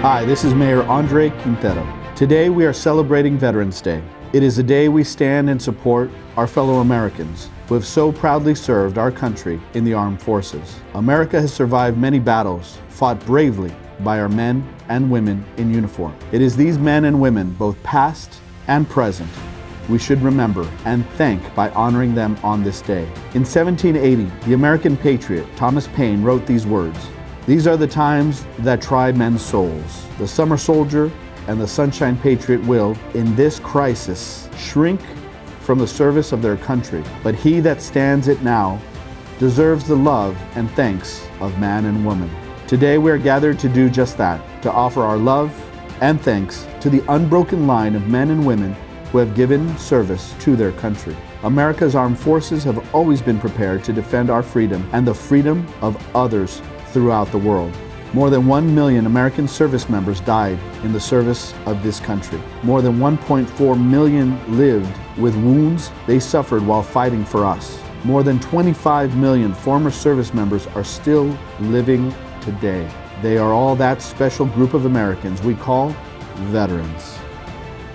Hi, this is Mayor Andre Quintero. Today we are celebrating Veterans Day. It is a day we stand and support our fellow Americans who have so proudly served our country in the armed forces. America has survived many battles, fought bravely by our men and women in uniform. It is these men and women, both past and present, we should remember and thank by honoring them on this day. In 1780, the American patriot Thomas Paine wrote these words, "These are the times that try men's souls. The summer soldier and the sunshine patriot will, in this crisis, shrink from the service of their country, but he that stands it now deserves the love and thanks of man and woman." Today we are gathered to do just that, to offer our love and thanks to the unbroken line of men and women who have given service to their country. America's armed forces have always been prepared to defend our freedom and the freedom of others throughout the world. More than 1 million American service members died in the service of this country. More than 1.4 million lived with wounds they suffered while fighting for us. More than 25 million former service members are still living today. They are all that special group of Americans we call veterans.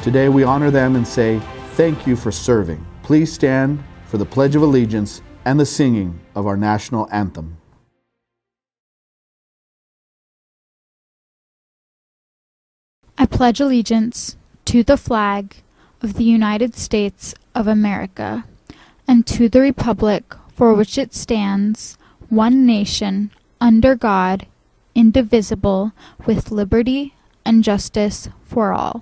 Today we honor them and say, thank you for serving. Please stand for the Pledge of Allegiance and the singing of our national anthem. I pledge allegiance to the flag of the United States of America and to the republic for which it stands, one nation, under God, indivisible, with liberty and justice for all.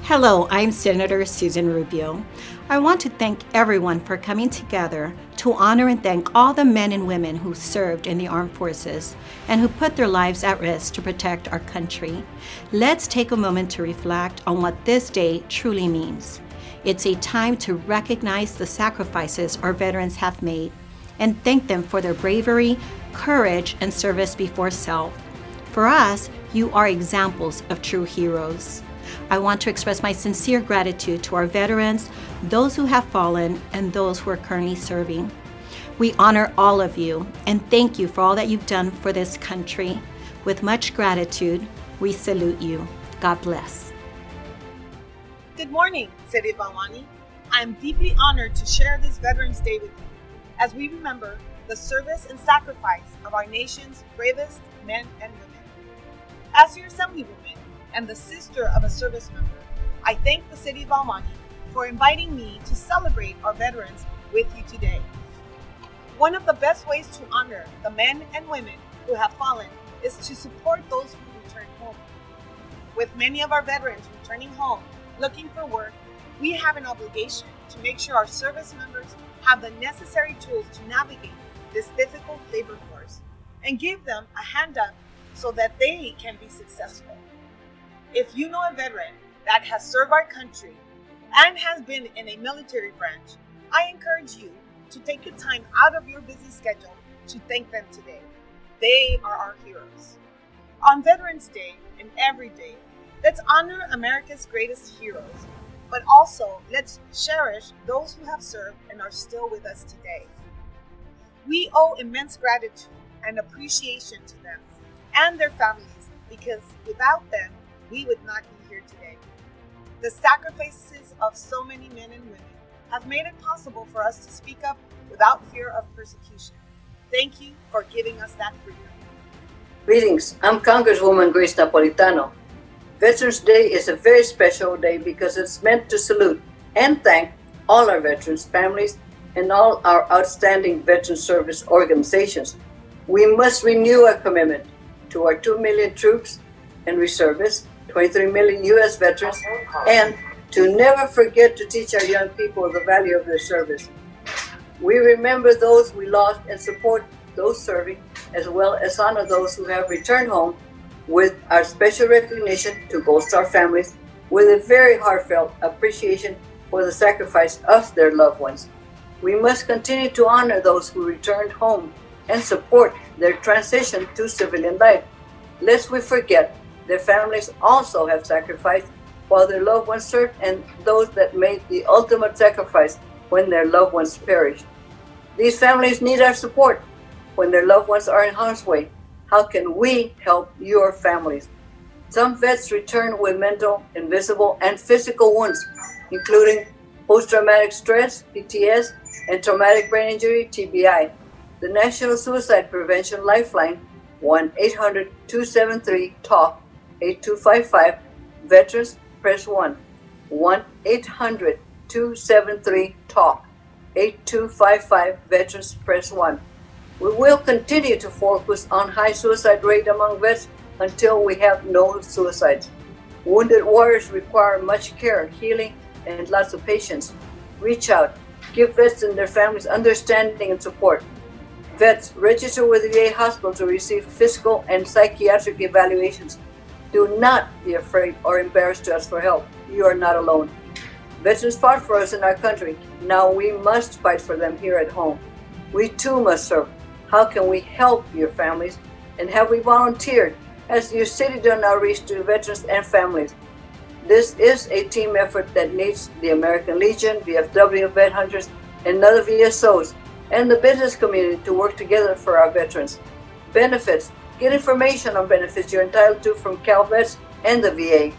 Hello, I'm Senator Susan Rubio. I want to thank everyone for coming together to honor and thank all the men and women who served in the armed forces and who put their lives at risk to protect our country. Let's take a moment to reflect on what this day truly means. It's a time to recognize the sacrifices our veterans have made and thank them for their bravery, courage, and service before self. For us, you are examples of true heroes. I want to express my sincere gratitude to our veterans, those who have fallen, and those who are currently serving. We honor all of you and thank you for all that you've done for this country. With much gratitude, we salute you. God bless. Good morning, City of Alani. I'm deeply honored to share this Veterans Day with you as we remember the service and sacrifice of our nation's bravest men and women. As your Assemblywoman and the sister of a service member, I thank the City of Alani for inviting me to celebrate our veterans with you today. One of the best ways to honor the men and women who have fallen is to support those who return home. With many of our veterans returning home looking for work, we have an obligation to make sure our service members have the necessary tools to navigate this difficult labor force and give them a hand up so that they can be successful. If you know a veteran that has served our country and has been in a military branch, I encourage you to take the time out of your busy schedule to thank them today. They are our heroes. On Veterans Day and every day, let's honor America's greatest heroes but also let's cherish those who have served and are still with us today. We owe immense gratitude and appreciation to them and their families, because without them, we would not be here today. The sacrifices of so many men and women have made it possible for us to speak up without fear of persecution. Thank you for giving us that freedom. Greetings, I'm Congresswoman Grace Napolitano. Veterans Day is a very special day because it's meant to salute and thank all our veterans' families and all our outstanding veteran service organizations. We must renew our commitment to our 2 million troops and reservists, 23 million U.S. veterans, and to never forget to teach our young people the value of their service. We remember those we lost and support those serving, as well as honor those who have returned home with our special recognition to Gold Star families with a very heartfelt appreciation for the sacrifice of their loved ones. We must continue to honor those who returned home and support their transition to civilian life. Lest we forget, their families also have sacrificed while their loved ones served, and those that made the ultimate sacrifice when their loved ones perished. These families need our support when their loved ones are in harm's way. How can we help your families? Some vets return with mental, invisible, and physical wounds, including post-traumatic stress, PTS, and traumatic brain injury, TBI. The National Suicide Prevention Lifeline, 1-800-273-TALK, 8255, Veterans, press 1. 1-800-273-TALK, 8255, Veterans, press 1. We will continue to focus on high suicide rate among vets until we have no suicides. Wounded warriors require much care, healing, and lots of patience. Reach out. Give vets and their families understanding and support. Vets, register with the VA hospital to receive physical and psychiatric evaluations. Do not be afraid or embarrassed to ask for help. You are not alone. Veterans fought for us in our country. Now we must fight for them here at home. We too must serve. How can we help your families? And have we volunteered as your city done outreach to veterans and families? This is a team effort that needs the American Legion, VFW, Vet Hunters, and other VSOs, and the business community to work together for our veterans. Benefits. Get information on benefits you're entitled to from CalVets and the VA.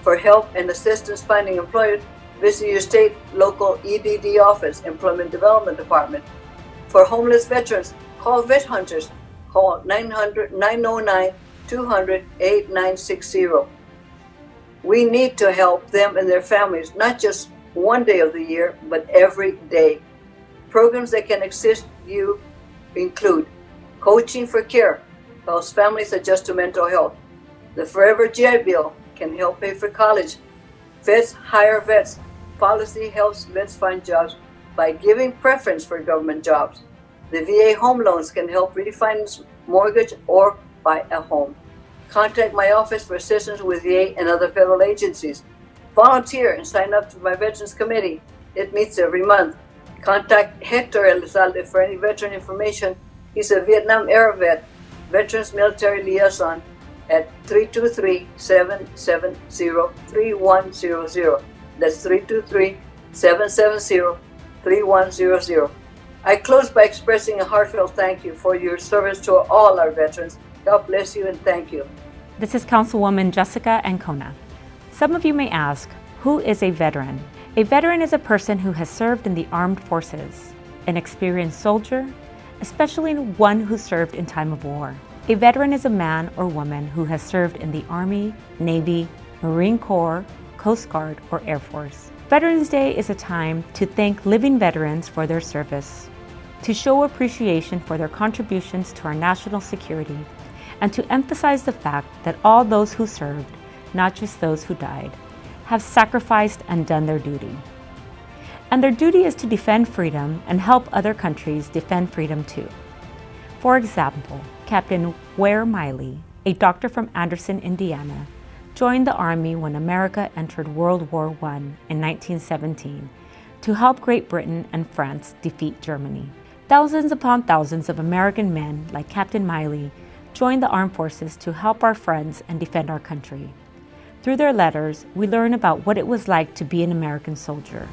For help and assistance finding employment, visit your state, local EDD office, Employment Development Department. For homeless veterans, call Vet Hunters. Call 900-909-200-8960. We need to help them and their families, not just one day of the year, but every day. Programs that can assist you include Coaching for Care, helps families adjust to mental health. The Forever GI Bill can help pay for college. Vets hire vets. Policy helps vets find jobs by giving preference for government jobs. The VA home loans can help refinance mortgage or buy a home. Contact my office for assistance with VA and other federal agencies. Volunteer and sign up to my Veterans Committee. It meets every month. Contact Hector Elizalde for any veteran information. He's a Vietnam-era vet, Veterans Military Liaison, at 323-770-3100. That's 323-770-3100. I close by expressing a heartfelt thank you for your service to all our veterans. God bless you and thank you. This is Councilwoman Jessica Ancona. Some of you may ask, who is a veteran? A veteran is a person who has served in the armed forces, an experienced soldier, especially one who served in time of war. A veteran is a man or woman who has served in the Army, Navy, Marine Corps, Coast Guard, or Air Force. Veterans Day is a time to thank living veterans for their service, to show appreciation for their contributions to our national security, and to emphasize the fact that all those who served, not just those who died, have sacrificed and done their duty. And their duty is to defend freedom and help other countries defend freedom too. For example, Captain Ware Miley, a doctor from Anderson, Indiana, joined the Army when America entered World War I in 1917 to help Great Britain and France defeat Germany. Thousands upon thousands of American men like Captain Miley joined the armed forces to help our friends and defend our country. Through their letters, we learn about what it was like to be an American soldier.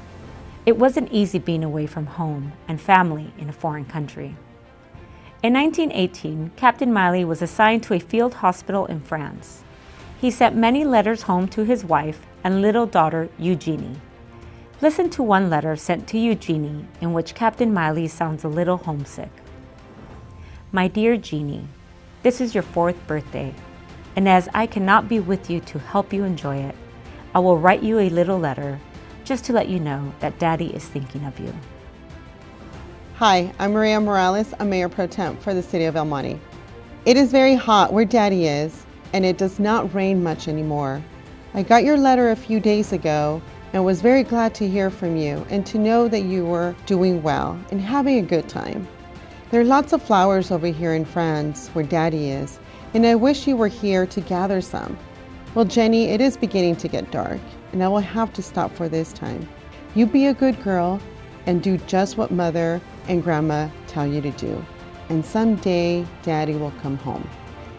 It wasn't easy being away from home and family in a foreign country. In 1918, Captain Miley was assigned to a field hospital in France. He sent many letters home to his wife and little daughter, Eugenie. Listen to one letter sent to Eugenie in which Captain Miley sounds a little homesick. My dear Jeannie, this is your 4th birthday, and as I cannot be with you to help you enjoy it, I will write you a little letter just to let you know that Daddy is thinking of you. Hi, I'm Maria Morales, a Mayor Pro Temp for the City of El Monte. It is very hot where Daddy is, and it does not rain much anymore. I got your letter a few days ago and was very glad to hear from you and to know that you were doing well and having a good time. There are lots of flowers over here in France where Daddy is, and I wish you were here to gather some. Well, Jenny, it is beginning to get dark, and I will have to stop for this time. You be a good girl and do just what Mother and Grandma tell you to do, and someday Daddy will come home.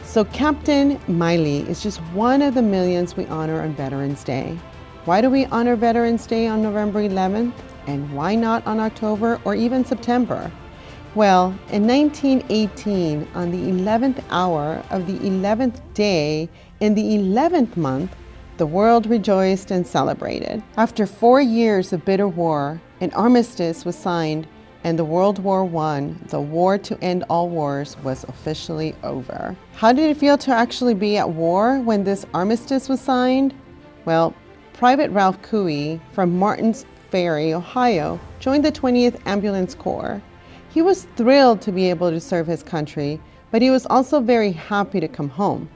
So Captain Miley is just one of the millions we honor on Veterans Day. Why do we honor Veterans Day on November 11th? And why not on October or even September? Well, in 1918, on the 11th hour of the 11th day in the 11th month, the world rejoiced and celebrated. After 4 years of bitter war, an armistice was signed, and the World War I, the war to end all wars, was officially over. How did it feel to actually be at war when this armistice was signed? Well, Private Ralph Cooey from Martin's Ferry, Ohio, joined the 20th Ambulance Corps. He was thrilled to be able to serve his country, but he was also very happy to come home.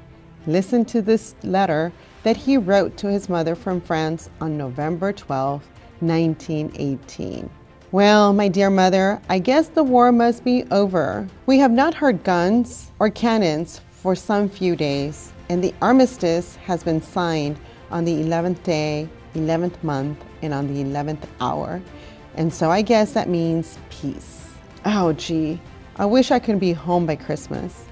Listen to this letter that he wrote to his mother from France on November 12, 1918. Well, my dear mother, I guess the war must be over. We have not heard guns or cannons for some few days, and the armistice has been signed on the 11th day, 11th month, and on the 11th hour. And so I guess that means peace. Oh, gee, I wish I could be home by Christmas.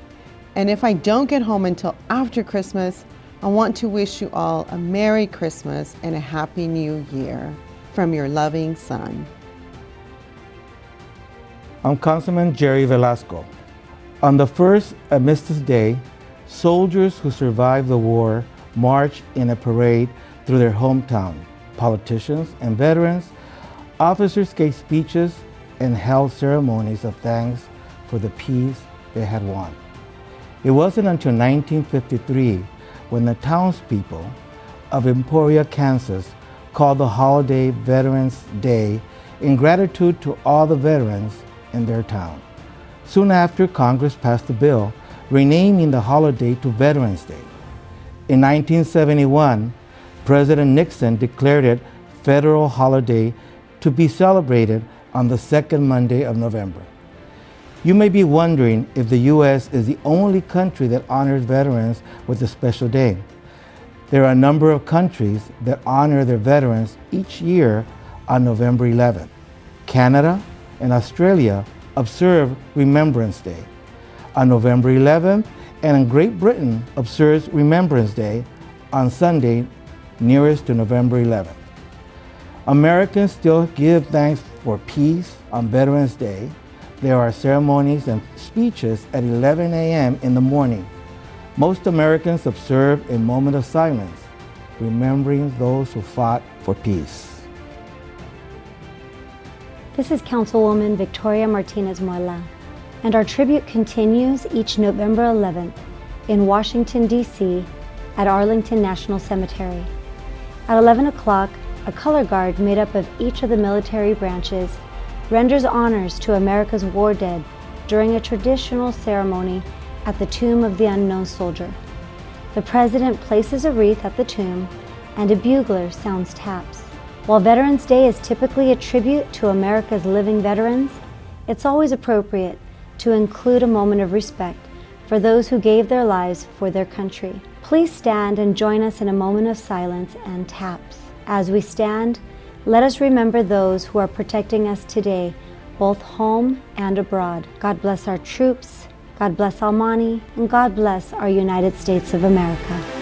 And if I don't get home until after Christmas, I want to wish you all a Merry Christmas and a Happy New Year from your loving son. I'm Councilman Jerry Velasco. On the first Armistice Day, soldiers who survived the war marched in a parade through their hometown. Politicians and veterans, officers gave speeches and held ceremonies of thanks for the peace they had won. It wasn't until 1953 when the townspeople of Emporia, Kansas called the holiday Veterans Day in gratitude to all the veterans in their town. Soon after, Congress passed a bill renaming the holiday to Veterans Day. In 1971, President Nixon declared it federal holiday to be celebrated on the second Monday of November. You may be wondering if the U.S. is the only country that honors veterans with a special day. There are a number of countries that honor their veterans each year on November 11th. Canada and Australia observe Remembrance Day on November 11th, and Great Britain observes Remembrance Day on Sunday nearest to November 11th. Americans still give thanks for peace on Veterans Day. There are ceremonies and speeches at 11 a.m. in the morning. Most Americans observe a moment of silence, remembering those who fought for peace. This is Councilwoman Victoria Martinez Muela, and our tribute continues each November 11th in Washington, D.C. at Arlington National Cemetery. At 11 o'clock, a color guard made up of each of the military branches renders honors to America's war dead during a traditional ceremony at the tomb of the unknown soldier. The President places a wreath at the tomb and a bugler sounds taps. While Veterans Day is typically a tribute to America's living veterans, it's always appropriate to include a moment of respect for those who gave their lives for their country. Please stand and join us in a moment of silence and taps. As we stand, let us remember those who are protecting us today, both home and abroad. God bless our troops, God bless El Monte, and God bless our United States of America.